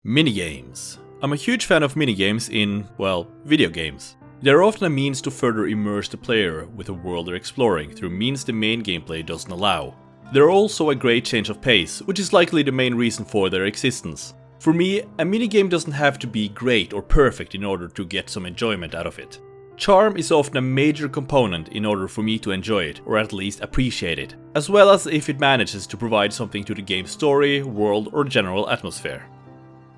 Minigames. I'm a huge fan of minigames in, well, video games. They're often a means to further immerse the player with a world they're exploring through means the main gameplay doesn't allow. They're also a great change of pace, which is likely the main reason for their existence. For me, a minigame doesn't have to be great or perfect in order to get some enjoyment out of it. Charm is often a major component in order for me to enjoy it, or at least appreciate it, as well as if it manages to provide something to the game's story, world, or general atmosphere.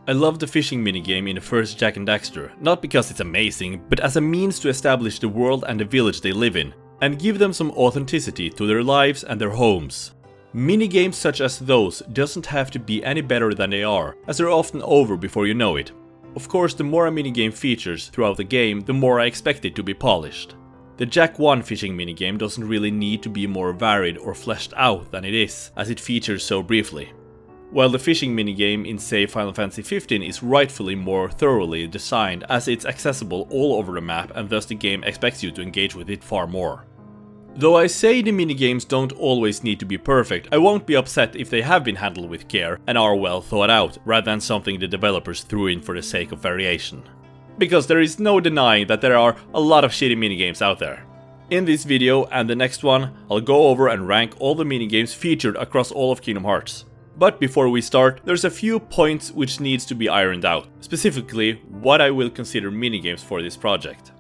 I love the fishing minigame in the first Jak and Daxter, not because it's amazing, but as a means to establish the world and the village they live in, and give them some authenticity to their lives and their homes. Minigames such as those doesn't have to be any better than they are, as they're often over before you know it. Of course, the more a minigame features throughout the game, the more I expect it to be polished. The Jak 1 fishing minigame doesn't really need to be more varied or fleshed out than it is, as it features so briefly. While the fishing minigame in say Final Fantasy 15 is rightfully more thoroughly designed as it's accessible all over the map and thus the game expects you to engage with it far more. Though I say the minigames don't always need to be perfect, I won't be upset if they have been handled with care and are well thought out, rather than something the developers threw in for the sake of variation. Because there is no denying that there are a lot of shitty minigames out there. In this video and the next one, I'll go over and rank all the minigames featured across all of Kingdom Hearts. But before we start, there's a few points which needs to be ironed out, specifically what I will consider minigames for this project.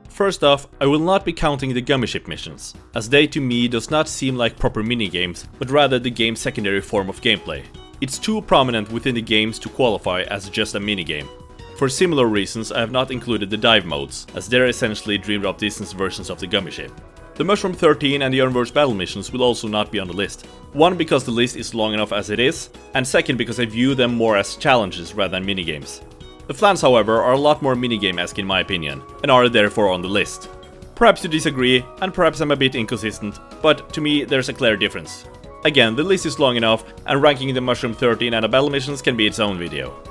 First off, I will not be counting the gummy ship missions, as they to me does not seem like proper minigames, but rather the game's secondary form of gameplay. It's too prominent within the games to qualify as just a minigame. For similar reasons, I have not included the dive modes, as they're essentially dreamed up distance versions of the gummy ship. The Mushroom 13 and the Unverse battle missions will also not be on the list. One, because the list is long enough as it is, and second, because I view them more as challenges rather than minigames. The Flans, however, are a lot more minigame-esque in my opinion, and are therefore on the list. Perhaps you disagree, and perhaps I'm a bit inconsistent, but to me there's a clear difference. Again, the list is long enough, and ranking the Mushroom 13 and the battle missions can be its own video.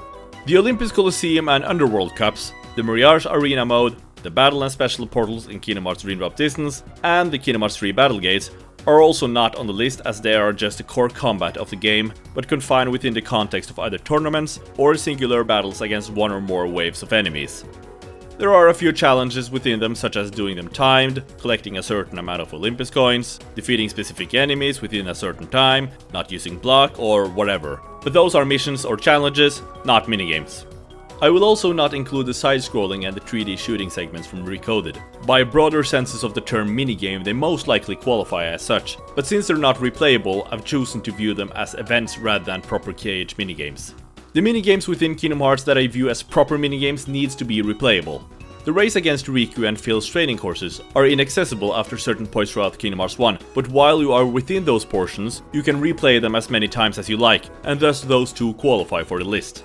The Olympus Coliseum and Underworld Cups, the Mirage Arena mode, the battle and special portals in Kingdom Hearts Dream Drop Distance, and the Kingdom Hearts 3 battle gates are also not on the list as they are just the core combat of the game, but confined within the context of either tournaments or singular battles against one or more waves of enemies. There are a few challenges within them, such as doing them timed, collecting a certain amount of Olympus coins, defeating specific enemies within a certain time, not using block, or whatever. But those are missions or challenges, not minigames. I will also not include the side-scrolling and the 3D shooting segments from Recoded. By broader senses of the term minigame, they most likely qualify as such, but since they're not replayable, I've chosen to view them as events rather than proper KH minigames. The minigames within Kingdom Hearts that I view as proper minigames needs to be replayable. The race against Riku and Phil's training courses are inaccessible after certain points throughout Kingdom Hearts 1, but while you are within those portions, you can replay them as many times as you like, and thus those two qualify for the list.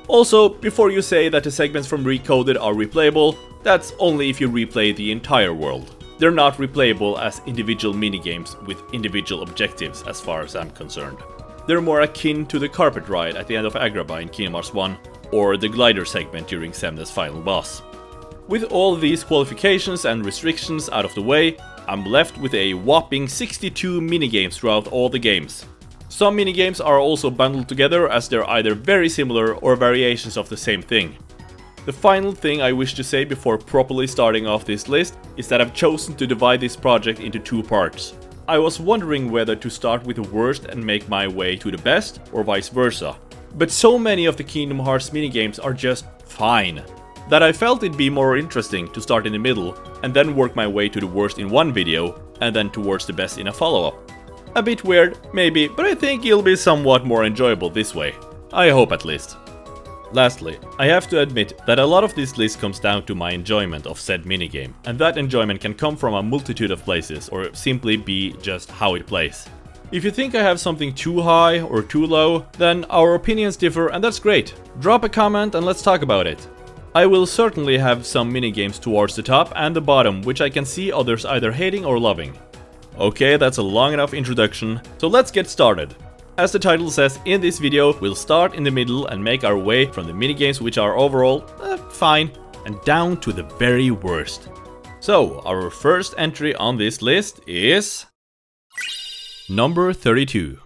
Also, before you say that the segments from Recoded are replayable, that's only if you replay the entire world. They're not replayable as individual minigames with individual objectives as far as I'm concerned. They're more akin to the carpet ride at the end of Agrabah in Kingdom Hearts 1, or the glider segment during Xemna's final boss. With all these qualifications and restrictions out of the way, I'm left with a whopping 62 minigames throughout all the games. Some minigames are also bundled together as they're either very similar or variations of the same thing. The final thing I wish to say before properly starting off this list is that I've chosen to divide this project into two parts. I was wondering whether to start with the worst and make my way to the best, or vice versa. But so many of the Kingdom Hearts minigames are just fine, that I felt it'd be more interesting to start in the middle and then work my way to the worst in one video and then towards the best in a follow-up. A bit weird, maybe, but I think it'll be somewhat more enjoyable this way. I hope at least. Lastly, I have to admit that a lot of this list comes down to my enjoyment of said minigame, and that enjoyment can come from a multitude of places or simply be just how it plays. If you think I have something too high or too low, then our opinions differ and that's great. Drop a comment and let's talk about it. I will certainly have some minigames towards the top and the bottom which I can see others either hating or loving. Okay, that's a long enough introduction, so let's get started. As the title says, in this video, we'll start in the middle and make our way from the minigames which are overall fine, and down to the very worst. So, our first entry on this list is... number 32.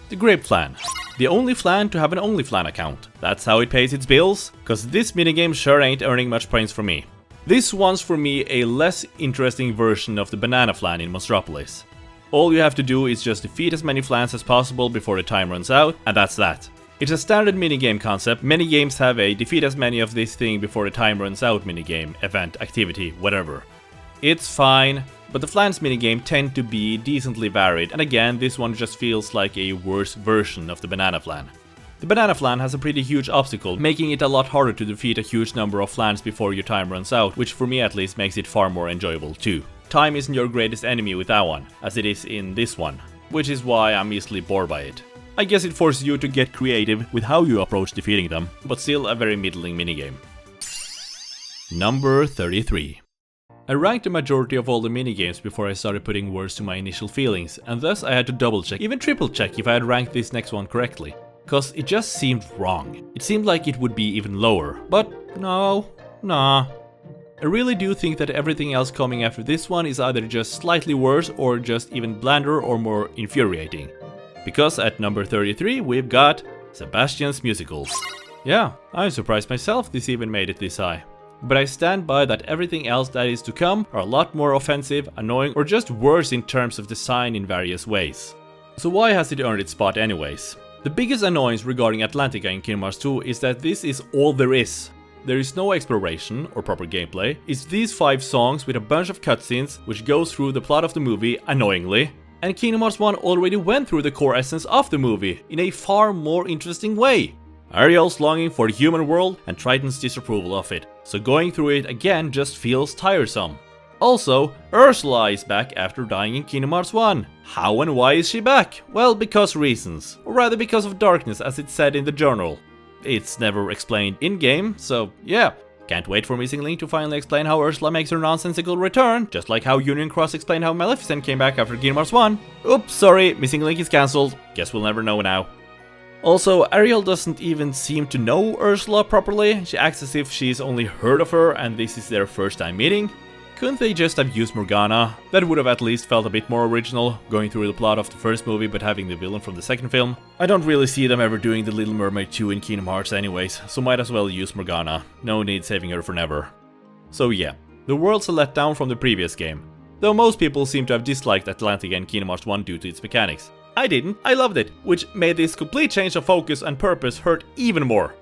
The Grape Flan. The only Flan to have an only Flan account. That's how it pays its bills, cause this minigame sure ain't earning much points for me. This one's for me a less interesting version of the banana Flan in Monstropolis. All you have to do is just defeat as many Flans as possible before the time runs out, and that's that. It's a standard minigame concept. Many games have a defeat as many of this thing before the time runs out minigame, event, activity, whatever. It's fine, but the Flans minigame tend to be decently varied, and again, this one just feels like a worse version of the banana Flan. The banana Flan has a pretty huge obstacle, making it a lot harder to defeat a huge number of Flans before your time runs out, which for me at least makes it far more enjoyable too. Time isn't your greatest enemy with that one, as it is in this one, which is why I'm easily bored by it. I guess it forces you to get creative with how you approach defeating them, but still a very middling minigame. Number 33. I ranked the majority of all the minigames before I started putting words to my initial feelings, and thus I had to double check, even triple check if I had ranked this next one correctly. Cause it just seemed wrong. It seemed like it would be even lower, but no, nah. I really do think that everything else coming after this one is either just slightly worse or just even blander or more infuriating. Because at number 33 we've got Sebastian's Musicals. Yeah, I'm surprised myself this even made it this high. But I stand by that everything else that is to come are a lot more offensive, annoying, or just worse in terms of design in various ways. So why has it earned its spot anyways? The biggest annoyance regarding Atlantica in Kingdom Hearts 2 is that this is all there is. There is no exploration or proper gameplay. It's these 5 songs with a bunch of cutscenes which goes through the plot of the movie annoyingly. And Kingdom Hearts 1 already went through the core essence of the movie in a far more interesting way. Ariel's longing for the human world and Triton's disapproval of it, so going through it again just feels tiresome. Also, Ursula is back after dying in Kingdom Hearts 1. How and why is she back? Well, because reasons. Or rather because of darkness, as it's said in the journal. It's never explained in-game, so yeah. Can't wait for Missing Link to finally explain how Ursula makes her nonsensical return, just like how Union Cross explained how Maleficent came back after Kingdom Hearts 1. Oops, sorry, Missing Link is cancelled. Guess we'll never know now. Also, Ariel doesn't even seem to know Ursula properly. She acts as if she's only heard of her and this is their first time meeting. Couldn't they just have used Morgana? That would have at least felt a bit more original, going through the plot of the first movie but having the villain from the second film. I don't really see them ever doing The Little Mermaid 2 in Kingdom Hearts anyways, so might as well use Morgana. No need saving her for never. So yeah, the world's a letdown from the previous game. Though most people seem to have disliked Atlantica in Kingdom Hearts 1 due to its mechanics. I didn't, I loved it, which made this complete change of focus and purpose hurt even more.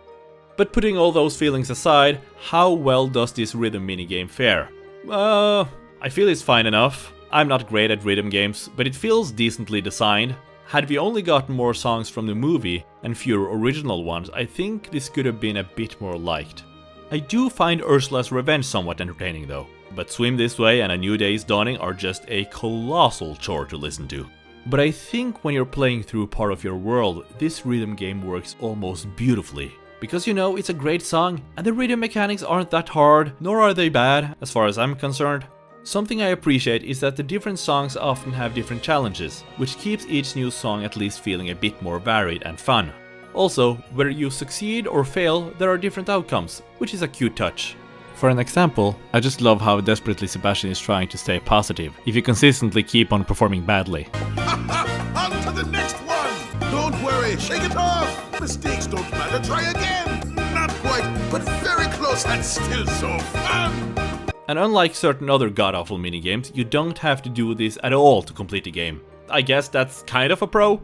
But putting all those feelings aside, how well does this rhythm minigame fare? I feel it's fine enough. I'm not great at rhythm games, but it feels decently designed. Had we only gotten more songs from the movie and fewer original ones, I think this could have been a bit more liked. I do find Ursula's revenge somewhat entertaining though, but Swim This Way and A New Day is Dawning are just a colossal chore to listen to. But I think when you're playing through part of your world, this rhythm game works almost beautifully. Because you know, it's a great song, and the rhythm mechanics aren't that hard, nor are they bad, as far as I'm concerned. Something I appreciate is that the different songs often have different challenges, which keeps each new song at least feeling a bit more varied and fun. Also, whether you succeed or fail, there are different outcomes, which is a cute touch. For an example, I just love how desperately Sebastian is trying to stay positive, if you consistently keep on performing badly. On to the next one! Don't worry, shake it off! Mistakes don't matter, try again! Not quite, but very close, that's still so fun! And unlike certain other god-awful minigames, you don't have to do this at all to complete the game. I guess that's kind of a pro.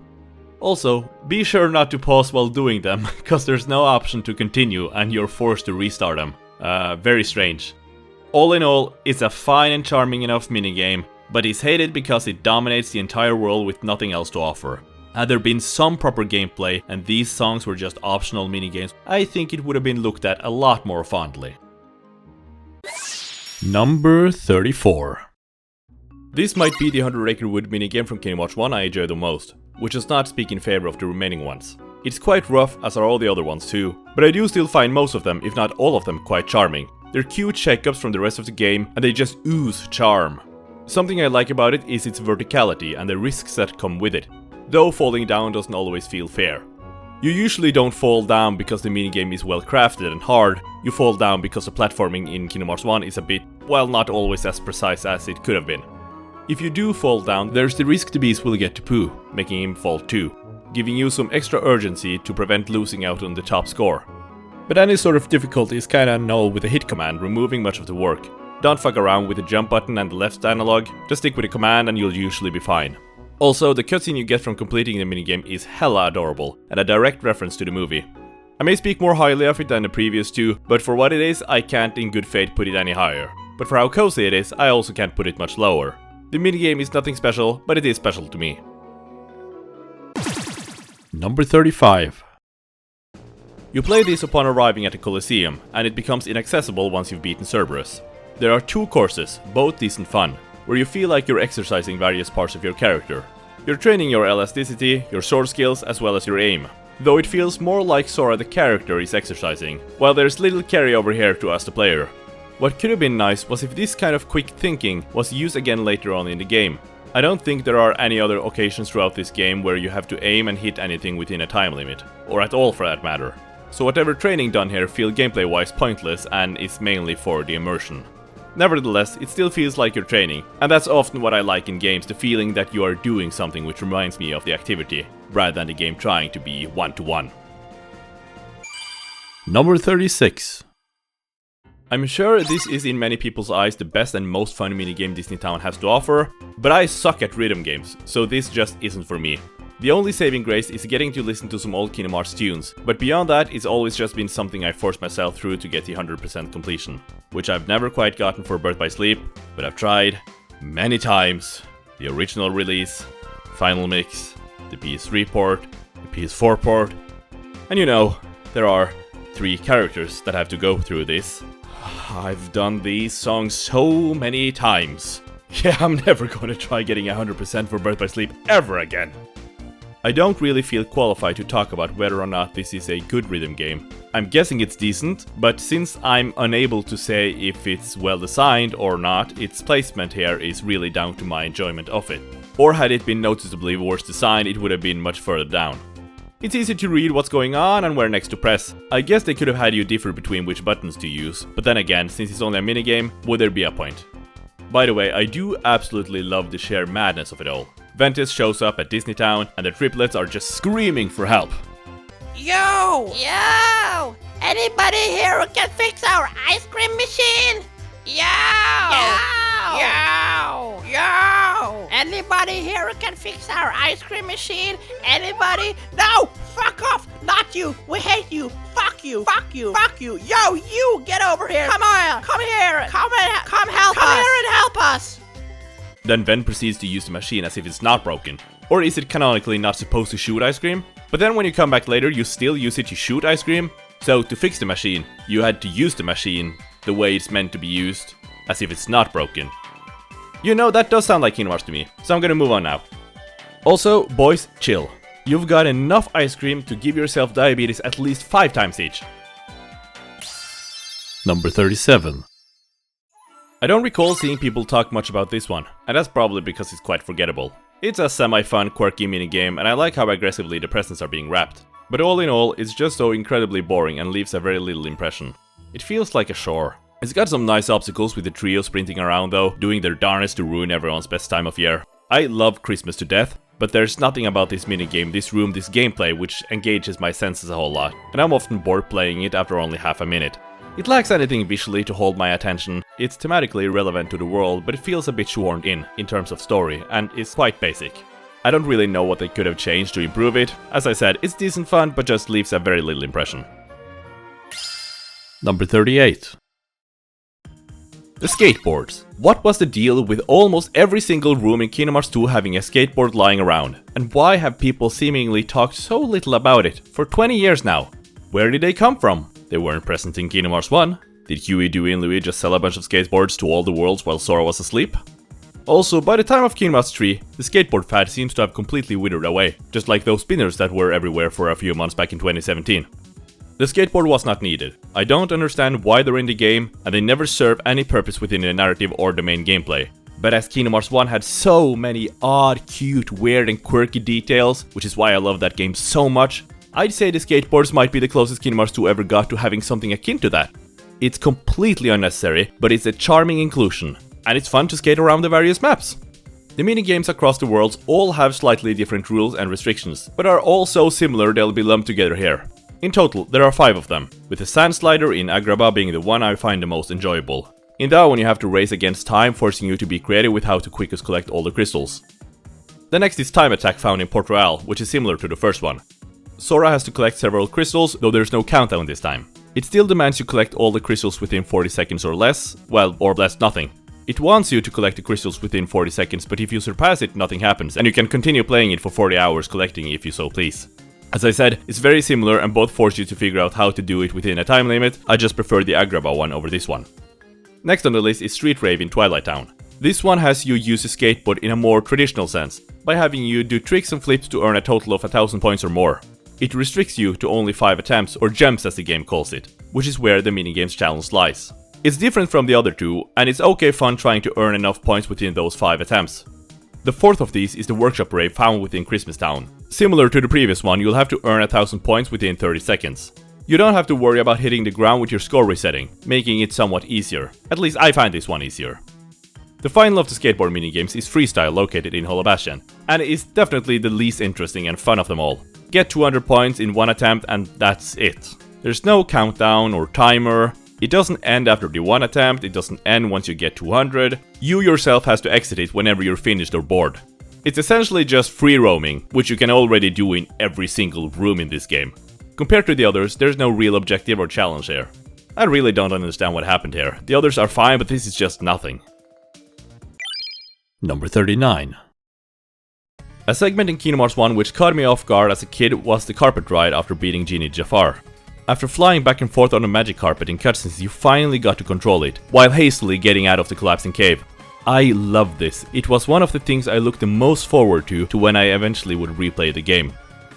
Also, be sure not to pause while doing them, cause there's no option to continue and you're forced to restart them. Very strange. All in all, it's a fine and charming enough minigame, but is hated because it dominates the entire world with nothing else to offer. Had there been some proper gameplay and these songs were just optional minigames, I think it would have been looked at a lot more fondly. Number 34. This might be the 100 Acre Wood minigame from Kingdom Hearts 1 I enjoy the most, which does not speak in favor of the remaining ones. It's quite rough, as are all the other ones too, but I do still find most of them, if not all of them, quite charming. They're cute shake-ups from the rest of the game, and they just ooze charm. Something I like about it is its verticality and the risks that come with it, though falling down doesn't always feel fair. You usually don't fall down because the minigame is well crafted and hard, you fall down because the platforming in Kingdom Hearts 1 is a bit, well, not always as precise as it could have been. If you do fall down, there's the risk the beast will get to Pooh, making him fall too. giving you some extra urgency to prevent losing out on the top score. But any sort of difficulty is kinda null with the hit command, removing much of the work. Don't fuck around with the jump button and the left analog, just stick with the command and you'll usually be fine. Also, the cutscene you get from completing the minigame is hella adorable, and a direct reference to the movie. I may speak more highly of it than the previous two, but for what it is, I can't in good faith put it any higher. But for how cozy it is, I also can't put it much lower. The minigame is nothing special, but it is special to me. Number 35. You play this upon arriving at the Colosseum, and it becomes inaccessible once you've beaten Cerberus. There are 2 courses, both decent fun, where you feel like you're exercising various parts of your character. You're training your elasticity, your sword skills, as well as your aim. Though it feels more like Sora the character is exercising, while there's little carryover here to us the player. What could have been nice was if this kind of quick thinking was used again later on in the game. I don't think there are any other occasions throughout this game where you have to aim and hit anything within a time limit, or at all for that matter. So whatever training done here feels gameplay-wise pointless and is mainly for the immersion. Nevertheless, it still feels like you're training, and that's often what I like in games, the feeling that you are doing something which reminds me of the activity, rather than the game trying to be one-to-one. Number 36. I'm sure this is in many people's eyes the best and most fun minigame Disney Town has to offer, but I suck at rhythm games, so this just isn't for me. The only saving grace is getting to listen to some old Kingdom Hearts tunes, but beyond that it's always just been something I forced myself through to get the 100% completion, which I've never quite gotten for Birth by Sleep, but I've tried many times. The original release, Final Mix, the PS3 port, the PS4 port, and you know, there are 3 characters that have to go through this. I've done these songs so many times. Yeah, I'm never gonna try getting 100% for Birth by Sleep ever again. I don't really feel qualified to talk about whether or not this is a good rhythm game. I'm guessing it's decent, but since I'm unable to say if it's well designed or not, its placement here is really down to my enjoyment of it. Or had it been noticeably worse designed, it would have been much further down. It's easy to read what's going on and where next to press. I guess they could have had you differ between which buttons to use, but then again, since it's only a minigame, would there be a point? By the way, I do absolutely love the sheer madness of it all. Ventus shows up at Disney Town, and the triplets are just screaming for help. Yo! Yo! Anybody here who can fix our ice cream machine? Yo! Yo! Yo! Yo! Anybody here who can fix our ice cream machine? Anybody? No! Fuck off! Not you! We hate you! Fuck you! Fuck you! Fuck you! Yo! You! Get over here! Come on! Come here! Come help us! Come here and help us! Then Ven proceeds to use the machine as if it's not broken. Or is it canonically not supposed to shoot ice cream? But then when you come back later, you still use it to shoot ice cream? So to fix the machine, you had to use the machine the way it's meant to be used, as if it's not broken. You know, that does sound like Kingdom Hearts to me, so I'm gonna move on now. Also, boys, chill. You've got enough ice cream to give yourself diabetes at least 5 times each. Number 37. I don't recall seeing people talk much about this one, and that's probably because it's quite forgettable. It's a semi-fun, quirky minigame, and I like how aggressively the presents are being wrapped. But all in all, it's just so incredibly boring and leaves a very little impression. It feels like a chore. It's got some nice obstacles with the trio sprinting around though, doing their darnest to ruin everyone's best time of year. I love Christmas to death, but there's nothing about this minigame, this room, this gameplay which engages my senses a whole lot, and I'm often bored playing it after only half a minute. It lacks anything visually to hold my attention, it's thematically relevant to the world, but it feels a bit shoehorned in terms of story, and is quite basic. I don't really know what they could have changed to improve it. As I said, it's decent fun, but just leaves a very little impression. Number 38. The skateboards. What was the deal with almost every single room in Kingdom Hearts 2 having a skateboard lying around? And why have people seemingly talked so little about it for 20 years now? Where did they come from? They weren't present in Kingdom Hearts 1. Did Huey, Dewey, and Louie just sell a bunch of skateboards to all the worlds while Sora was asleep? Also, by the time of Kingdom Hearts 3, the skateboard fad seems to have completely withered away, just like those spinners that were everywhere for a few months back in 2017. The skateboard was not needed. I don't understand why they're in the game, and they never serve any purpose within the narrative or the main gameplay. But as Kingdom Hearts 1 had so many odd, cute, weird and quirky details, which is why I love that game so much, I'd say the skateboards might be the closest Kingdom Hearts 2 ever got to having something akin to that. It's completely unnecessary, but it's a charming inclusion, and it's fun to skate around the various maps. The minigames across the worlds all have slightly different rules and restrictions, but are all so similar they'll be lumped together here. In total, there are 5 of them, with the sand slider in Acre being the one I find the most enjoyable. In that one you have to race against time, forcing you to be creative with how to quickest collect all the crystals. The next is Time Attack found in Port Royal, which is similar to the first one. Sora has to collect several crystals, though there's no countdown this time. It still demands you collect all the crystals within 40 seconds or less, well, or less nothing. It wants you to collect the crystals within 40 seconds, but if you surpass it, nothing happens, and you can continue playing it for 40 hours collecting if you so please. As I said, it's very similar and both force you to figure out how to do it within a time limit. I just prefer the Acre one over this one. Next on the list is Street Rave in Twilight Town. This one has you use a skateboard in a more traditional sense, by having you do tricks and flips to earn a total of 1000 points or more. It restricts you to only 5 attempts, or jumps as the game calls it, which is where the minigame's challenge lies. It's different from the other two, and it's okay fun trying to earn enough points within those 5 attempts. The fourth of these is the Workshop Rave found within Christmas Town. Similar to the previous one, you'll have to earn 1000 points within 30 seconds. You don't have to worry about hitting the ground with your score resetting, making it somewhat easier. At least I find this one easier. The final of the skateboard minigames is Freestyle, located in Sebastian, and it is definitely the least interesting and fun of them all. Get 200 points in one attempt and that's it. There's no countdown or timer. It doesn't end after the one attempt, it doesn't end once you get 200. You yourself has to exit it whenever you're finished or bored. It's essentially just free roaming, which you can already do in every single room in this game. Compared to the others, there's no real objective or challenge here. I really don't understand what happened here. The others are fine, but this is just nothing. Number 39. A segment in Kingdom Hearts 1 which caught me off guard as a kid was the carpet ride after beating Genie Jafar. After flying back and forth on a magic carpet in cutscenes, you finally got to control it, while hastily getting out of the collapsing cave. I loved this. It was one of the things I looked the most forward to when I eventually would replay the game.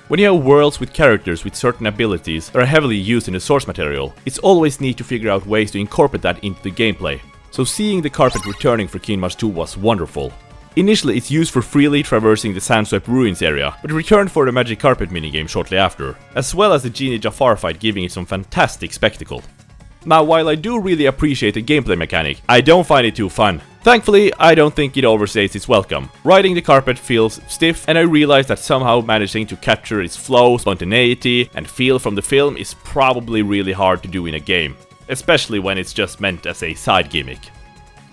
When you have worlds with characters with certain abilities that are heavily used in the source material, it's always neat to figure out ways to incorporate that into the gameplay. So seeing the carpet returning for Kingdom Hearts 2 was wonderful. Initially it's used for freely traversing the Sandswept Ruins area, but returned for the Magic Carpet minigame shortly after, as well as the Genie Jafar fight, giving it some fantastic spectacle. Now, while I do really appreciate the gameplay mechanic, I don't find it too fun. Thankfully, I don't think it overstays its welcome. Riding the carpet feels stiff, and I realize that somehow managing to capture its flow, spontaneity, and feel from the film is probably really hard to do in a game, especially when it's just meant as a side gimmick.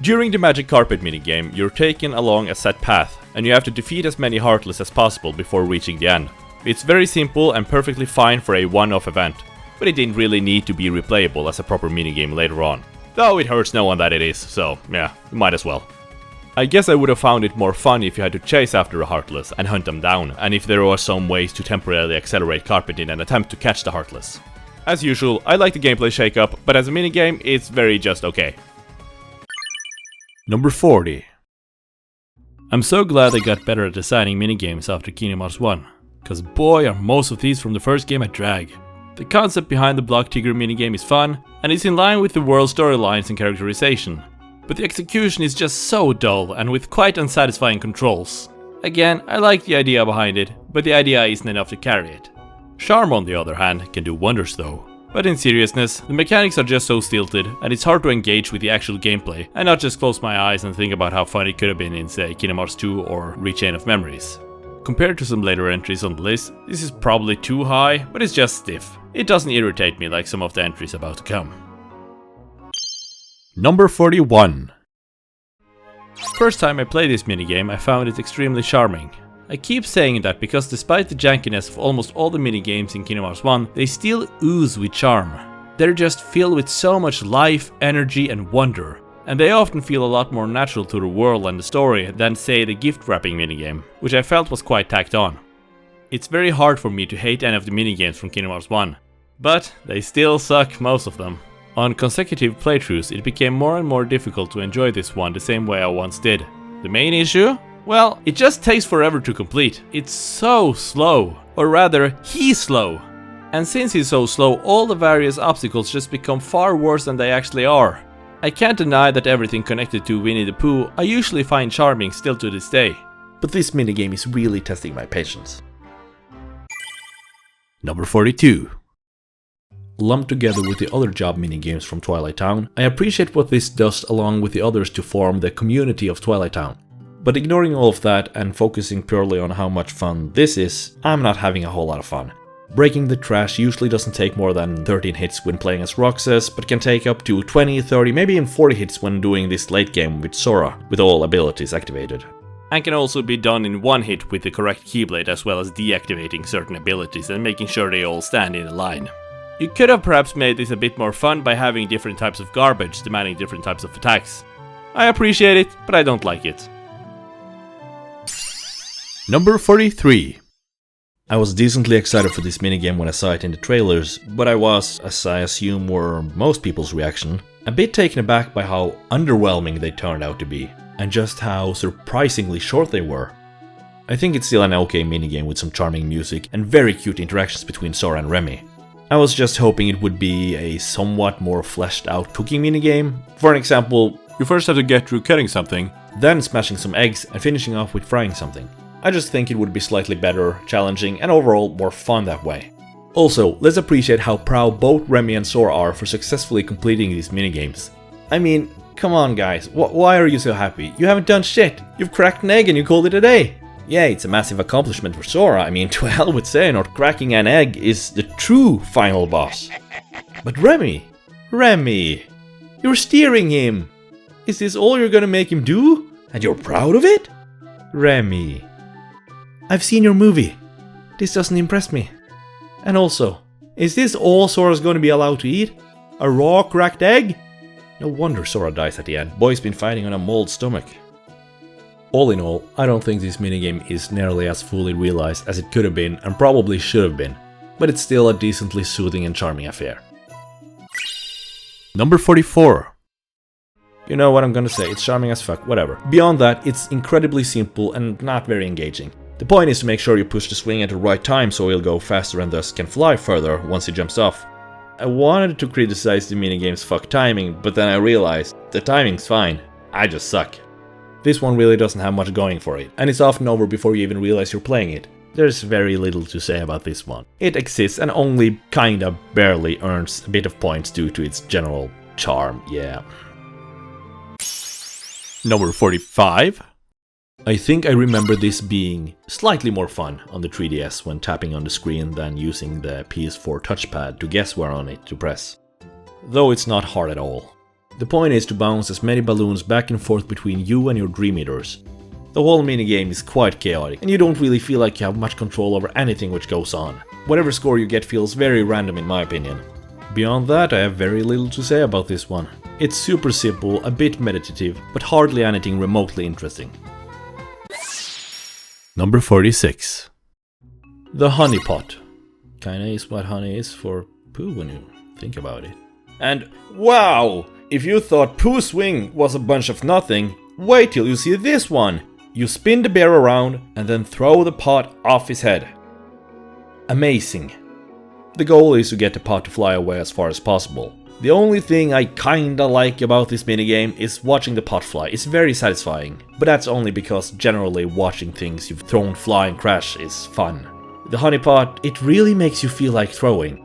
During the Magic Carpet minigame, you're taken along a set path, and you have to defeat as many Heartless as possible before reaching the end. It's very simple and perfectly fine for a one-off event, but it didn't really need to be replayable as a proper minigame later on. Though it hurts no one that it is, so yeah, might as well. I guess I would have found it more fun if you had to chase after a Heartless and hunt them down, and if there were some ways to temporarily accelerate Carpet in an attempt to catch the Heartless. As usual, I like the gameplay shake-up, but as a minigame, it's very just okay. Number 40. I'm so glad they got better at designing minigames after Kingdom Hearts 1, cause boy are most of these from the first game a drag. The concept behind the Block Tigger minigame is fun, and is in line with the world's storylines and characterization. But the execution is just so dull and with quite unsatisfying controls. Again, I like the idea behind it, but the idea isn't enough to carry it. Charm, on the other hand, can do wonders though. But in seriousness, the mechanics are just so stilted, and it's hard to engage with the actual gameplay, and not just close my eyes and think about how fun it could have been in, say, Kingdom Hearts 2 or Rechain of Memories. Compared to some later entries on the list, this is probably too high, but it's just stiff. It doesn't irritate me like some of the entries about to come. Number 41. First time I played this minigame, I found it extremely charming. I keep saying that because despite the jankiness of almost all the minigames in Kingdom Hearts 1, they still ooze with charm. They're just filled with so much life, energy and wonder, and they often feel a lot more natural to the world and the story than, say, the gift wrapping minigame, which I felt was quite tacked on. It's very hard for me to hate any of the minigames from Kingdom Hearts 1, but they still suck, most of them. On consecutive playthroughs, it became more and more difficult to enjoy this one the same way I once did. The main issue? Well, it just takes forever to complete. It's so slow. Or rather, he's slow. And since he's so slow, all the various obstacles just become far worse than they actually are. I can't deny that everything connected to Winnie the Pooh I usually find charming still to this day. But this minigame is really testing my patience. Number 42. Lumped together with the other job minigames from Twilight Town, I appreciate what this does along with the others to form the community of Twilight Town. But ignoring all of that and focusing purely on how much fun this is, I'm not having a whole lot of fun. Breaking the trash usually doesn't take more than 13 hits when playing as Roxas, but can take up to 20, 30, maybe even 40 hits when doing this late game with Sora, with all abilities activated. And can also be done in one hit with the correct keyblade, as well as deactivating certain abilities and making sure they all stand in a line. You could have perhaps made this a bit more fun by having different types of garbage demanding different types of attacks. I appreciate it, but I don't like it. Number 43. I was decently excited for this minigame when I saw it in the trailers, but I was, as I assume were most people's reaction, a bit taken aback by how underwhelming they turned out to be, and just how surprisingly short they were. I think it's still an okay minigame with some charming music and very cute interactions between Sora and Remy. I was just hoping it would be a somewhat more fleshed out cooking minigame. For an example, you first have to get through cutting something, then smashing some eggs and finishing off with frying something. I just think it would be slightly better, challenging, and overall more fun that way. Also, let's appreciate how proud both Remy and Sora are for successfully completing these minigames. I mean, come on guys, why are you so happy? You haven't done shit! You've cracked an egg and you called it a day! Yeah, it's a massive accomplishment for Sora, I mean, to hell with Xehanort, cracking an egg is the true final boss. But Remy, you're steering him! Is this all you're gonna make him do? And you're proud of it? Remy. I've seen your movie. This doesn't impress me. And also, is this all Sora's going to be allowed to eat? A raw cracked egg? No wonder Sora dies at the end. Boy's been fighting on a mauled stomach. All in all, I don't think this minigame is nearly as fully realized as it could have been and probably should have been, but it's still a decently soothing and charming affair. Number 44. You know what I'm gonna say, it's charming as fuck, whatever. Beyond that, it's incredibly simple and not very engaging. The point is to make sure you push the swing at the right time so he'll go faster and thus can fly further once he jumps off. I wanted to criticize the minigame's fuck timing, but then I realized the timing's fine, I just suck. This one really doesn't have much going for it, and it's often over before you even realize you're playing it. There's very little to say about this one. It exists and only kinda barely earns a bit of points due to its general charm, yeah. Number 45. I think I remember this being slightly more fun on the 3DS when tapping on the screen than using the PS4 touchpad to guess where on it to press. Though it's not hard at all. The point is to bounce as many balloons back and forth between you and your Dream Eaters. The whole minigame is quite chaotic, and you don't really feel like you have much control over anything which goes on. Whatever score you get feels very random in my opinion. Beyond that, I have very little to say about this one. It's super simple, a bit meditative, but hardly anything remotely interesting. Number 46. The Honeypot. Kinda is what honey is for Pooh when you think about it. And wow! If you thought Pooh's swing was a bunch of nothing, wait till you see this one! You spin the bear around and then throw the pot off his head. Amazing. The goal is to get the pot to fly away as far as possible. The only thing I kinda like about this minigame is watching the pot fly. It's very satisfying, but that's only because generally watching things you've thrown fly and crash is fun. The Honeypot, it really makes you feel like throwing.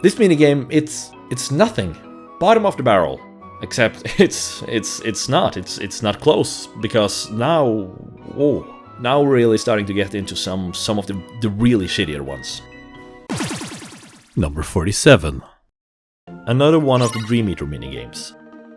This minigame, it's nothing. Bottom of the barrel. Except it's not close, because now we're really starting to get into some of the really shittier ones. Number 47. Another one of the Dream Eater minigames.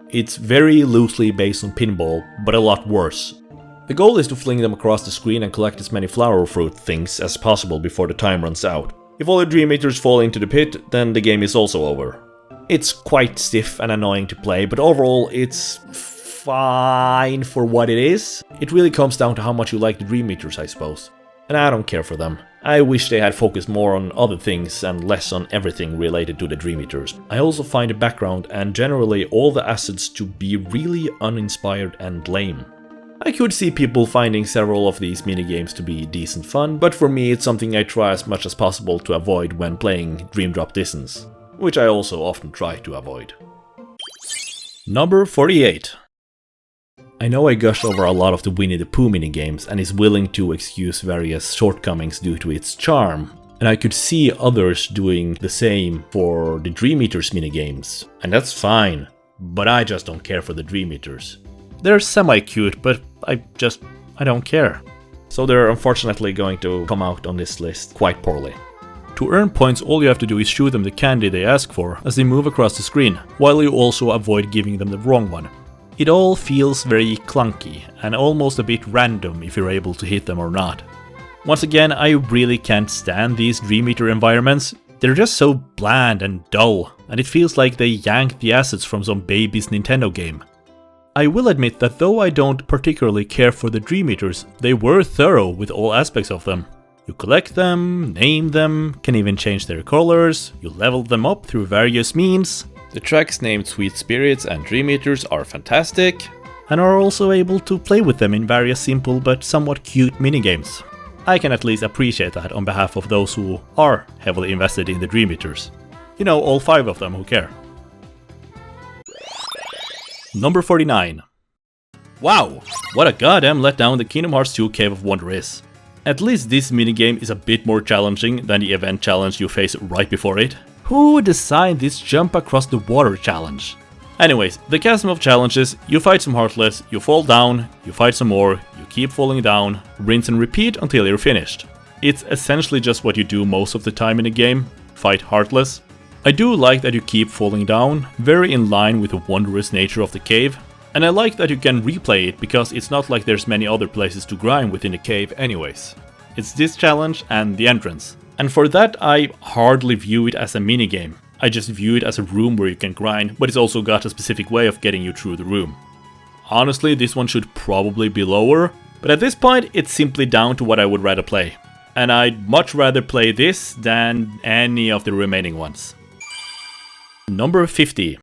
It's very loosely based on Pinball, but a lot worse. The goal is to fling them across the screen and collect as many flower fruit things as possible before the time runs out. If all the Dream Eaters fall into the pit, then the game is also over. It's quite stiff and annoying to play, but overall it's fine for what it is. It really comes down to how much you like the Dream Eaters, I suppose. And I don't care for them. I wish they had focused more on other things and less on everything related to the Dream Eaters. I also find the background and generally all the assets to be really uninspired and lame. I could see people finding several of these minigames to be decent fun, but for me it's something I try as much as possible to avoid when playing Dream Drop Distance, which I also often try to avoid. Number 48. I know I gush over a lot of the Winnie the Pooh minigames and is willing to excuse various shortcomings due to its charm, and I could see others doing the same for the Dream Eaters minigames, and that's fine, but I just don't care for the Dream Eaters. They're semi-cute, but I don't care. So they're unfortunately going to come out on this list quite poorly. To earn points, all you have to do is shoot them the candy they ask for as they move across the screen, while you also avoid giving them the wrong one. It all feels very clunky and almost a bit random if you're able to hit them or not. Once again, I really can't stand these Dream Eater environments. They're just so bland and dull, and it feels like they yanked the assets from some baby's Nintendo game. I will admit that though I don't particularly care for the Dream Eaters, they were thorough with all aspects of them. You collect them, name them, can even change their colors, you level them up through various means. The tracks named Sweet Spirits and Dream Eaters are fantastic, and are also able to play with them in various simple but somewhat cute minigames. I can at least appreciate that on behalf of those who are heavily invested in the Dream Eaters. You know, all 5 of them who care. Number 49. Wow, what a goddamn letdown the Kingdom Hearts 2 Cave of Wonder is. At least this minigame is a bit more challenging than the event challenge you face right before it. Who designed this jump across the water challenge? Anyways, the chasm of challenges, you fight some Heartless, you fall down, you fight some more, you keep falling down, rinse and repeat until you're finished. It's essentially just what you do most of the time in a game, fight Heartless. I do like that you keep falling down, very in line with the wondrous nature of the cave. And I like that you can replay it because it's not like there's many other places to grind within the cave anyways. It's this challenge and the entrance. And for that I hardly view it as a minigame. I just view it as a room where you can grind, but it's also got a specific way of getting you through the room. Honestly, this one should probably be lower, but at this point it's simply down to what I would rather play. And I'd much rather play this than any of the remaining ones. Number 50.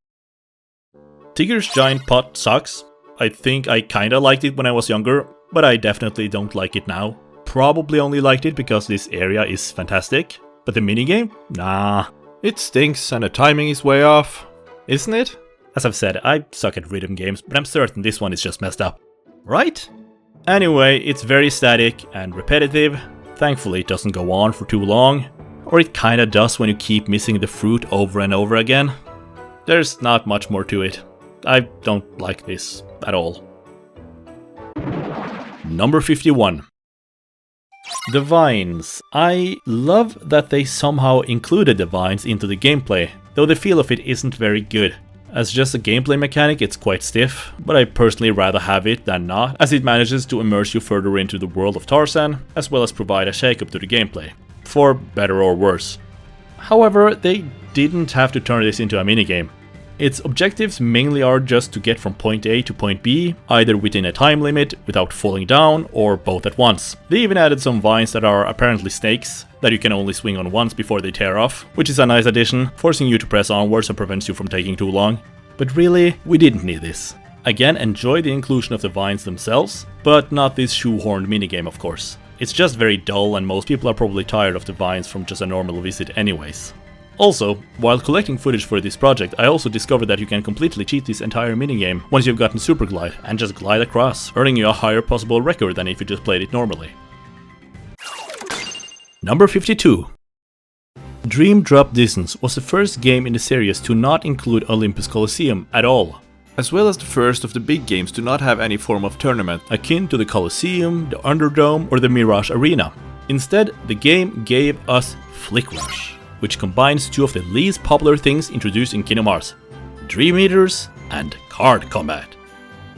Tigger's Giant Pot sucks. I think I kinda liked it when I was younger, but I definitely don't like it now. Probably only liked it because this area is fantastic, but the minigame? Nah. It stinks and the timing is way off, isn't it? As I've said, I suck at rhythm games, but I'm certain this one is just messed up. Right? Anyway, it's very static and repetitive. Thankfully it doesn't go on for too long. Or it kinda does when you keep missing the fruit over and over again. There's not much more to it. I don't like this at all. Number 51. The vines. I love that they somehow included the vines into the gameplay, though the feel of it isn't very good. As just a gameplay mechanic it's quite stiff, but I personally rather have it than not, as it manages to immerse you further into the world of Tarzan, as well as provide a shake-up to the gameplay. For better or worse. However, they didn't have to turn this into a minigame. Its objectives mainly are just to get from point A to point B, either within a time limit, without falling down, or both at once. They even added some vines that are apparently snakes, that you can only swing on once before they tear off, which is a nice addition, forcing you to press onwards and prevents you from taking too long. But really, we didn't need this. Again, enjoy the inclusion of the vines themselves, but not this shoehorned minigame of course. It's just very dull and most people are probably tired of the vines from just a normal visit anyways. Also, while collecting footage for this project, I also discovered that you can completely cheat this entire minigame once you've gotten Super Glide and just glide across, earning you a higher possible record than if you just played it normally. Number 52. Dream Drop Distance was the first game in the series to not include Olympus Coliseum at all, as well as the first of the big games to not have any form of tournament akin to the Coliseum, the Underdome or the Mirage Arena. Instead, the game gave us Flick Rush, which combines two of the least popular things introduced in Kingdom Hearts, Dream Eaters and card combat.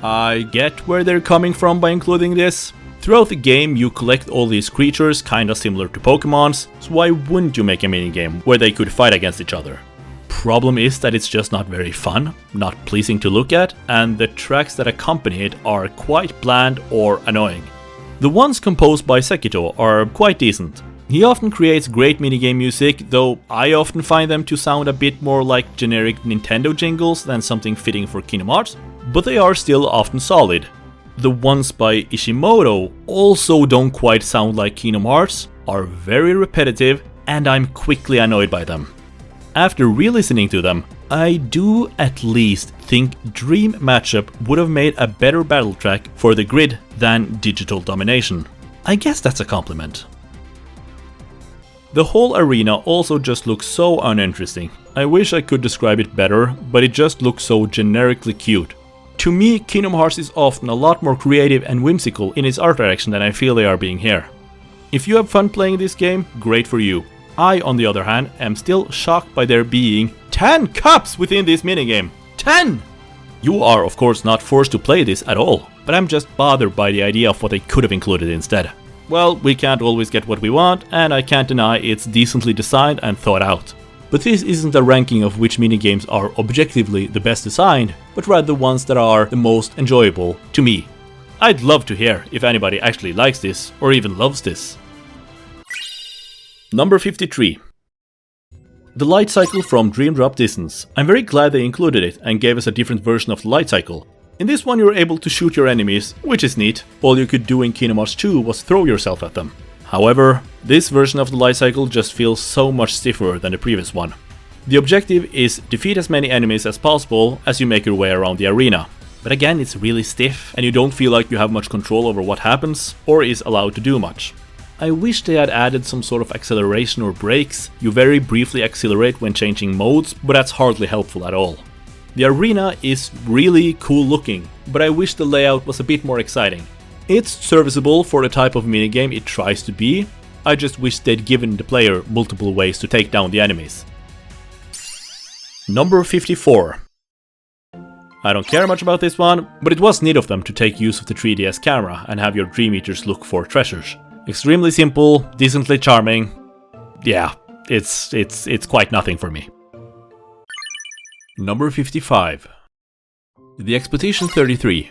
I get where they're coming from by including this. Throughout the game you collect all these creatures kinda similar to Pokémons, so why wouldn't you make a minigame where they could fight against each other? Problem is that it's just not very fun, not pleasing to look at, and the tracks that accompany it are quite bland or annoying. The ones composed by Sekito are quite decent. He often creates great minigame music, though I often find them to sound a bit more like generic Nintendo jingles than something fitting for Kingdom Hearts, but they are still often solid. The ones by Ishimoto also don't quite sound like Kingdom Hearts, are very repetitive, and I'm quickly annoyed by them. After re-listening to them, I do at least think Dream Matchup would have made a better battle track for the grid than Digital Domination. I guess that's a compliment. The whole arena also just looks so uninteresting. I wish I could describe it better, but it just looks so generically cute. To me, Kingdom Hearts is often a lot more creative and whimsical in its art direction than I feel they are being here. If you have fun playing this game, great for you. I, on the other hand, am still shocked by there being 10 cups within this minigame. 10! You are of course not forced to play this at all, but I'm just bothered by the idea of what they could have included instead. Well, we can't always get what we want, and I can't deny it's decently designed and thought out. But this isn't a ranking of which minigames are objectively the best designed, but rather the ones that are the most enjoyable to me. I'd love to hear if anybody actually likes this, or even loves this. Number 53. The light cycle from Dream Drop Distance. I'm very glad they included it and gave us a different version of the light cycle. In this one you're able to shoot your enemies, which is neat. All you could do in Kingdom Hearts 2 was throw yourself at them. However, this version of the light cycle just feels so much stiffer than the previous one. The objective is defeat as many enemies as possible as you make your way around the arena. But again, it's really stiff and you don't feel like you have much control over what happens or is allowed to do much. I wish they had added some sort of acceleration or brakes. You very briefly accelerate when changing modes, but that's hardly helpful at all. The arena is really cool looking, but I wish the layout was a bit more exciting. It's serviceable for the type of minigame it tries to be. I just wish they'd given the player multiple ways to take down the enemies. Number 54. I don't care much about this one, but it was neat of them to take use of the 3DS camera and have your Dream Eaters look for treasures. Extremely simple, decently charming. Yeah, it's quite nothing for me. Number 55. The Expedition 33.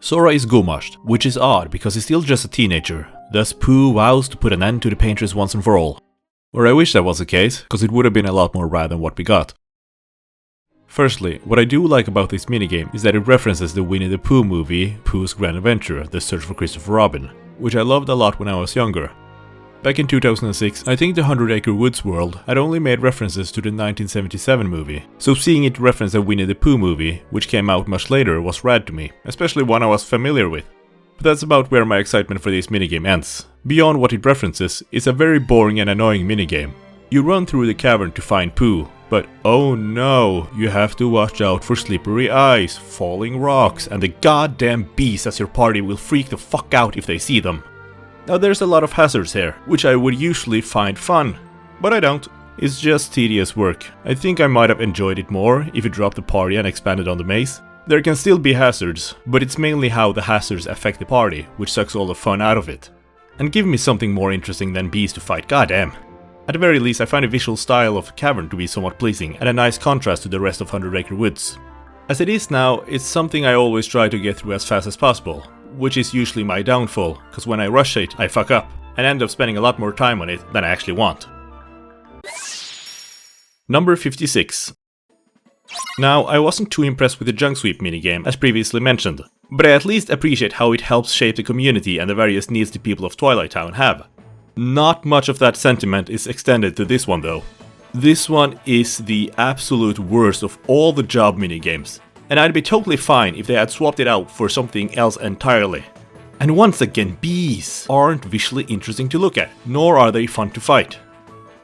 Sora is goumashed, which is odd because he's still just a teenager. Thus Pooh vows to put an end to the painters once and for all. Or I wish that was the case, because it would have been a lot more rad than what we got. Firstly, what I do like about this minigame is that it references the Winnie the Pooh movie, Pooh's Grand Adventure, The Search for Christopher Robin, which I loved a lot when I was younger. Back in 2006, I think the 100 Acre Woods world had only made references to the 1977 movie, so seeing it reference a Winnie the Pooh movie, which came out much later, was rad to me, especially one I was familiar with. But that's about where my excitement for this minigame ends. Beyond what it references, it's a very boring and annoying minigame. You run through the cavern to find Pooh, but oh no, you have to watch out for slippery ice, falling rocks, and the goddamn bees as your party will freak the fuck out if they see them. Now there's a lot of hazards here, which I would usually find fun, but I don't. It's just tedious work. I think I might have enjoyed it more if you dropped the party and expanded on the maze. There can still be hazards, but it's mainly how the hazards affect the party, which sucks all the fun out of it. And give me something more interesting than bees to fight, goddamn. At the very least, I find the visual style of the cavern to be somewhat pleasing and a nice contrast to the rest of 100 Acre Woods. As it is now, it's something I always try to get through as fast as possible, which is usually my downfall, cause when I rush it, I fuck up, and end up spending a lot more time on it than I actually want. Number 56. Now, I wasn't too impressed with the Junk Sweep minigame, as previously mentioned, but I at least appreciate how it helps shape the community and the various needs the people of Twilight Town have. Not much of that sentiment is extended to this one though. This one is the absolute worst of all the job minigames, and I'd be totally fine if they had swapped it out for something else entirely. And once again, bees aren't visually interesting to look at, nor are they fun to fight.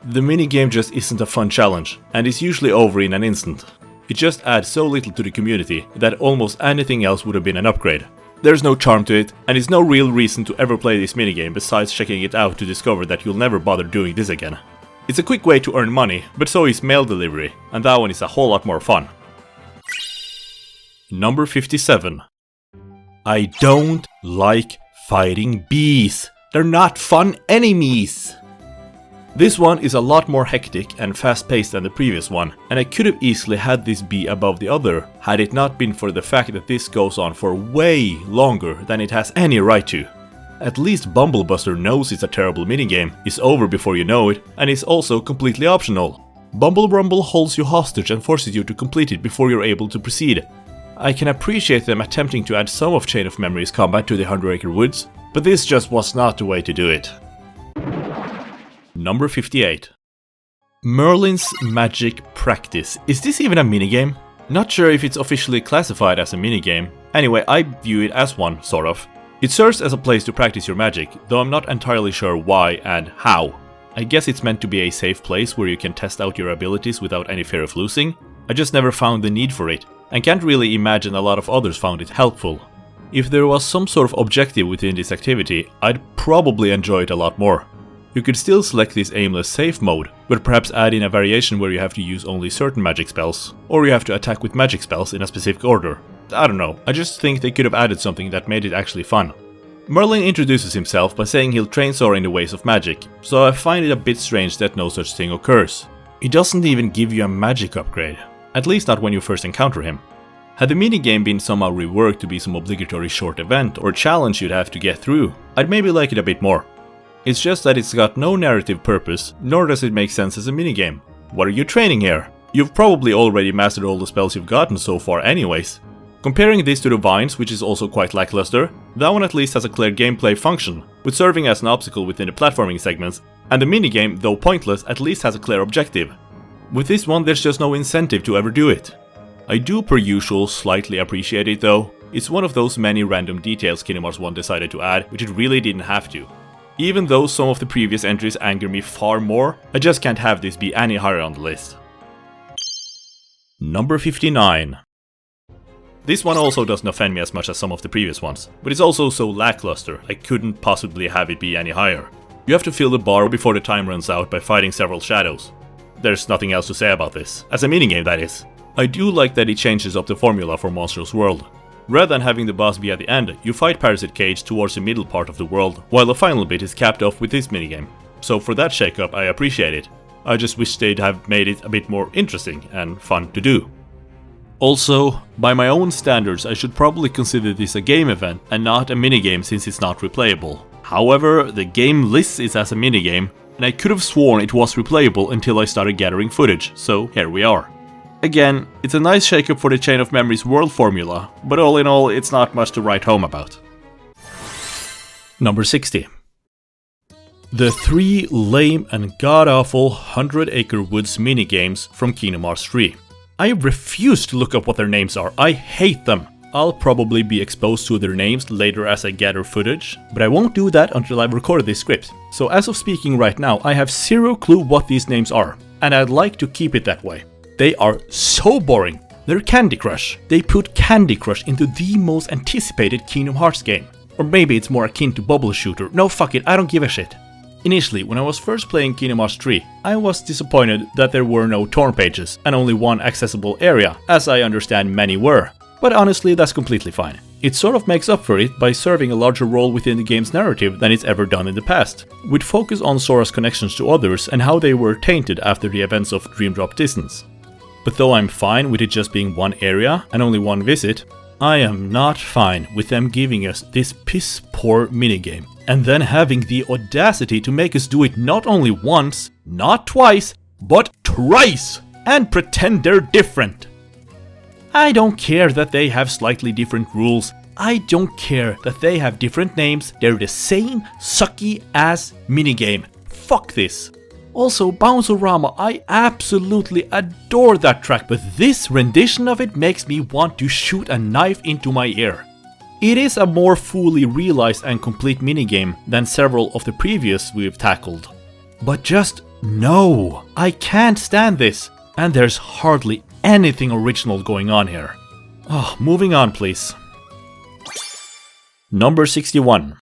The minigame just isn't a fun challenge, and is usually over in an instant. It just adds so little to the community that almost anything else would have been an upgrade. There's no charm to it, and it's no real reason to ever play this minigame besides checking it out to discover that you'll never bother doing this again. It's a quick way to earn money, but so is mail delivery, and that one is a whole lot more fun. Number 57. I don't like fighting bees. They're not fun enemies! This one is a lot more hectic and fast-paced than the previous one, and I could have easily had this be above the other, had it not been for the fact that this goes on for way longer than it has any right to. At least Bumble Buster knows it's a terrible minigame, is over before you know it, and is also completely optional. Bumble Rumble holds you hostage and forces you to complete it before you're able to proceed. I can appreciate them attempting to add some of Chain of Memories combat to the 100 Acre Woods, but this just was not the way to do it. Number 58. Merlin's Magic Practice. Is this even a minigame? Not sure if it's officially classified as a minigame. Anyway, I view it as one, sort of. It serves as a place to practice your magic, though I'm not entirely sure why and how. I guess it's meant to be a safe place where you can test out your abilities without any fear of losing. I just never found the need for it, and can't really imagine a lot of others found it helpful. If there was some sort of objective within this activity, I'd probably enjoy it a lot more. You could still select this aimless safe mode, but perhaps add in a variation where you have to use only certain magic spells, or you have to attack with magic spells in a specific order. I don't know, I just think they could have added something that made it actually fun. Merlin introduces himself by saying he'll train Sora in the ways of magic, so I find it a bit strange that no such thing occurs. He doesn't even give you a magic upgrade, at least not when you first encounter him. Had the minigame been somehow reworked to be some obligatory short event or challenge you'd have to get through, I'd maybe like it a bit more. It's just that it's got no narrative purpose, nor does it make sense as a minigame. What are you training here? You've probably already mastered all the spells you've gotten so far anyways. Comparing this to the Vines, which is also quite lackluster, that one at least has a clear gameplay function, with serving as an obstacle within the platforming segments, and the minigame, though pointless, at least has a clear objective. With this one there's just no incentive to ever do it. I do per usual slightly appreciate it though. It's one of those many random details Kingdom Hearts 1 decided to add, which it really didn't have to. Even though some of the previous entries anger me far more, I just can't have this be any higher on the list. Number 59. This one also doesn't offend me as much as some of the previous ones, but it's also so lackluster, I couldn't possibly have it be any higher. You have to fill the bar before the time runs out by fighting several shadows. There's nothing else to say about this, as a minigame that is. I do like that it changes up the formula for Monstro's world. Rather than having the boss be at the end, you fight Parasite Cage towards the middle part of the world, while the final bit is capped off with this minigame. So for that shake-up I appreciate it. I just wish they'd have made it a bit more interesting and fun to do. Also, by my own standards I should probably consider this a game event and not a minigame since it's not replayable. However, the game lists it as a minigame, and I could have sworn it was replayable until I started gathering footage, so here we are. Again, it's a nice shake-up for the Chain of Memories world formula, but all in all, it's not much to write home about. Number 60. The 3 lame and god-awful 100 Acre Woods minigames from Kingdom Hearts 3. I refuse to look up what their names are, I hate them. I'll probably be exposed to their names later as I gather footage, but I won't do that until I've recorded this script. So as of speaking right now, I have zero clue what these names are, and I'd like to keep it that way. They are so boring. They're Candy Crush. They put Candy Crush into the most anticipated Kingdom Hearts game. Or maybe it's more akin to Bubble Shooter. No, fuck it, I don't give a shit. Initially, when I was first playing Kingdom Hearts 3, I was disappointed that there were no torn pages and only one accessible area, as I understand many were. But honestly, that's completely fine. It sort of makes up for it by serving a larger role within the game's narrative than it's ever done in the past, with focus on Sora's connections to others and how they were tainted after the events of Dream Drop Distance. But though I'm fine with it just being one area and only one visit, I am not fine with them giving us this piss poor minigame and then having the audacity to make us do it not only once, not twice, but thrice, and pretend they're different. I don't care that they have slightly different rules, I don't care that they have different names, they're the same sucky ass minigame. Fuck this. Also, Bounce-O-Rama, I absolutely adore that track, but this rendition of it makes me want to shoot a knife into my ear. It is a more fully realized and complete minigame than several of the previous we've tackled. But just no, I can't stand this, and there's hardly anything original going on here. Oh, moving on please. Number 61.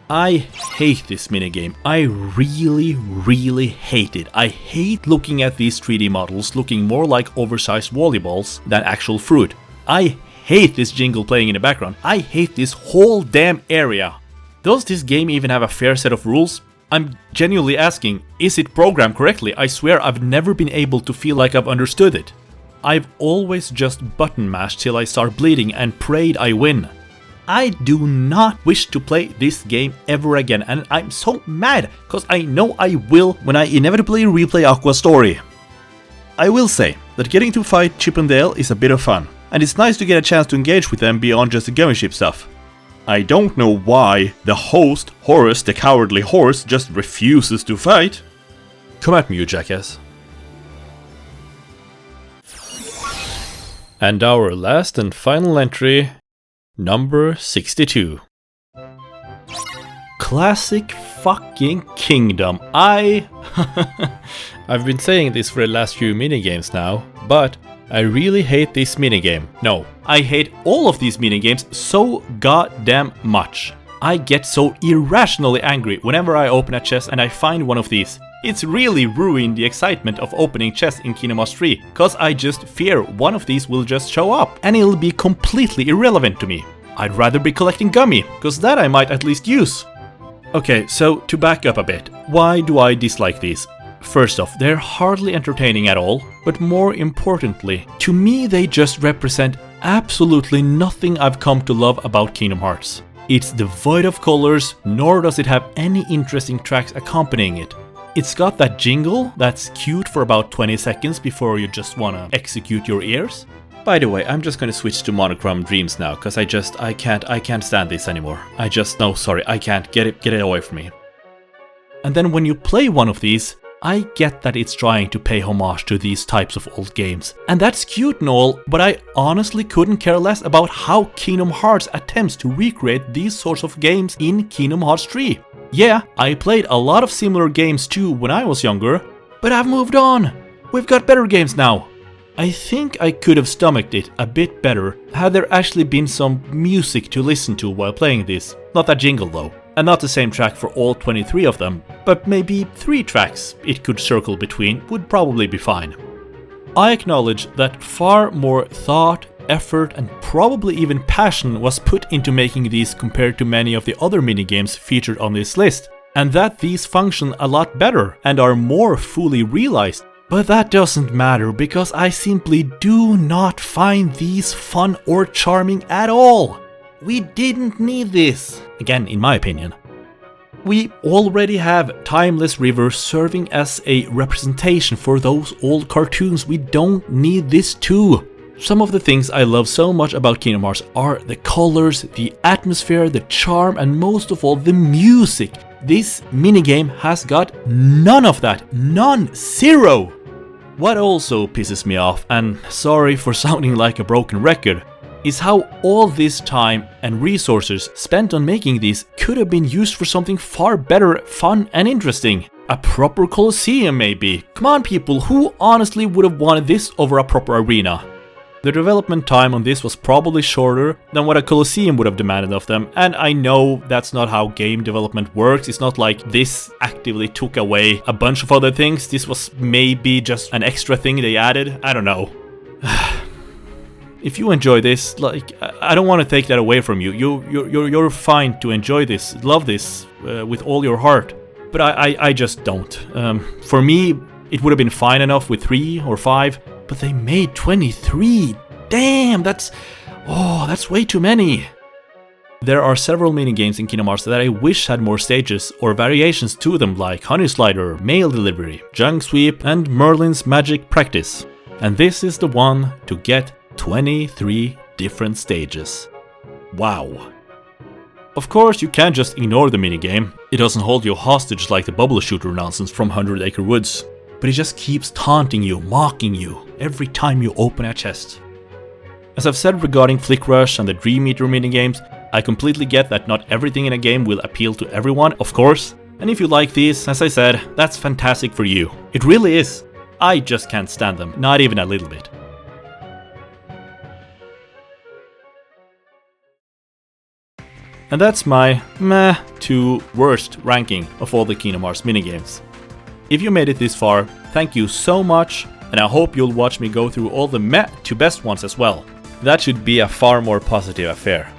I hate this minigame. I really hate it. I hate looking at these 3D models looking more like oversized volleyballs than actual fruit. I hate this jingle playing in the background. I hate this whole damn area. Does this game even have a fair set of rules? I'm genuinely asking, is it programmed correctly? I swear I've never been able to feel like I've understood it. I've always just button mashed till I start bleeding and prayed I win. I do not wish to play this game ever again, and I'm so mad, cause I know I will when I inevitably replay Aqua's story. I will say that getting to fight Chip and Dale is a bit of fun, and it's nice to get a chance to engage with them beyond just the gummy ship stuff. I don't know why the host, Horace the Cowardly Horse, just refuses to fight. Come at me, you jackass. And our last and final entry, number 62. Classic fucking Kingdom. I've been saying this for the last few minigames now, but I really hate this minigame. No, I hate all of these minigames so goddamn much. I get so irrationally angry whenever I open a chest and I find one of these. It's really ruined the excitement of opening chests in Kingdom Hearts 3, cause I just fear one of these will just show up and it'll be completely irrelevant to me. I'd rather be collecting gummy, cause that I might at least use. Okay, so to back up a bit, why do I dislike these? First off, they're hardly entertaining at all, but more importantly, to me they just represent absolutely nothing I've come to love about Kingdom Hearts. It's devoid of colors, nor does it have any interesting tracks accompanying it. It's got that jingle that's cute for about 20 seconds before you just wanna execute your ears. By the way, I'm just gonna switch to Monochrome Dreams now, cause I can't stand this anymore. No, sorry, I can't, get it away from me. And then when you play one of these, I get that it's trying to pay homage to these types of old games. And that's cute and all, but I honestly couldn't care less about how Kingdom Hearts attempts to recreate these sorts of games in Kingdom Hearts 3. Yeah, I played a lot of similar games too when I was younger, but I've moved on. We've got better games now. I think I could have stomached it a bit better had there actually been some music to listen to while playing this. Not that jingle though. And not the same track for all 23 of them, but maybe 3 tracks it could circle between would probably be fine. I acknowledge that far more thought, effort and probably even passion was put into making these compared to many of the other minigames featured on this list, and that these function a lot better and are more fully realized. But that doesn't matter because I simply do not find these fun or charming at all. We didn't need this, again in my opinion. We already have Timeless River serving as a representation for those old cartoons. We don't need this too. Some of the things I love so much about Kingdom Hearts are the colors, the atmosphere, the charm, and most of all the music. This minigame has got none of that. None. Zero. What also pisses me off, and sorry for sounding like a broken record, is how all this time and resources spent on making these could have been used for something far better, fun and interesting. A proper Colosseum maybe. Come on people, who honestly would have wanted this over a proper arena? The development time on this was probably shorter than what a Colosseum would have demanded of them, and I know that's not how game development works. It's not like this actively took away a bunch of other things. This was maybe just an extra thing they added. I don't know. If you enjoy this, like, I don't want to take that away from you. You're fine to enjoy this, love this with all your heart. But I just don't. For me, it would have been fine enough with 3 or 5, but they made 23. Damn, that's way too many. There are several minigames in Kingdom Hearts that I wish had more stages or variations to them, like Honey Slider, Mail Delivery, Junk Sweep, and Merlin's Magic Practice. And this is the one to get 23 different stages. Wow. Of course, you can't just ignore the minigame. It doesn't hold you hostage like the bubble shooter nonsense from 100 Acre Woods. But it just keeps taunting you, mocking you, every time you open a chest. As I've said regarding Flick Rush and the Dream Eater minigames, I completely get that not everything in a game will appeal to everyone, of course. And if you like these, as I said, that's fantastic for you. It really is. I just can't stand them, not even a little bit. And that's my meh to worst ranking of all the Kingdom Hearts minigames. If you made it this far, thank you so much, and I hope you'll watch me go through all the meh to best ones as well. That should be a far more positive affair.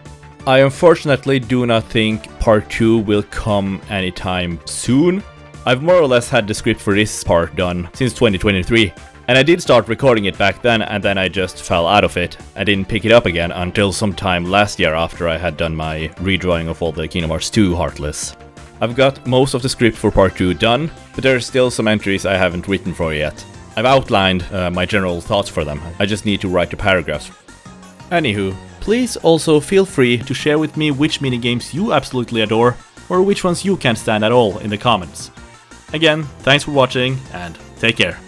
I unfortunately do not think part 2 will come anytime soon. I've more or less had the script for this part done since 2023. And I did start recording it back then, and then I just fell out of it. I didn't pick it up again until sometime last year after I had done my redrawing of all the Kingdom Hearts 2 Heartless. I've got most of the script for part 2 done, but there are still some entries I haven't written for yet. I've outlined my general thoughts for them, I just need to write the paragraphs. Anywho, please also feel free to share with me which minigames you absolutely adore, or which ones you can't stand at all in the comments. Again, thanks for watching, and take care.